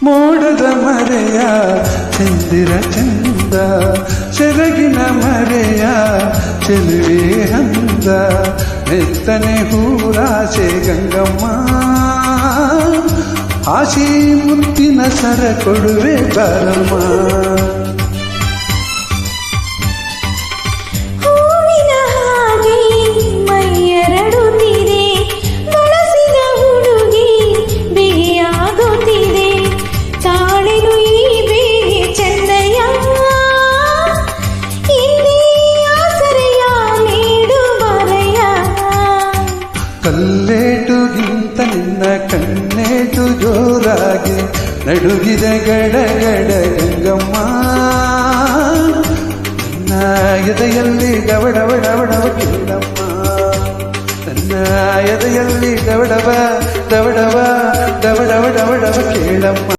ಮೋಡದ ಮರೆಯ ಚಂದಿರ ಚಂದ, ಸೆರಗಿನ ಮರೆಯ ಚೆಲುವೆ ಹಂದ, ಮೆತ್ತನೆ ಹೂರಾಸೆ ಗಂಗಮ್ಮ, ಆಸೆ ಮುತ್ತಿನ ಸರ ಕೊಡುವೆ ಬಾರಮ್ಮ. ಕಲ್ಲೇಟುಗಿಂತ ನಿನ್ನ ಕಣ್ಣೇಟು ಜೋರಾಗಿ ನಡುಗಿದೆ ಗಡಗಡ ಗಂಗಮ್ಮ, ನನ್ನ ಎದೆಯಲ್ಲಿ ಡವಡವ ಕೇಳಮ್ಮ, ನನ್ನ ಎದೆಯಲ್ಲಿ ಡವಡವ ಕೇಳಮ್ಮ.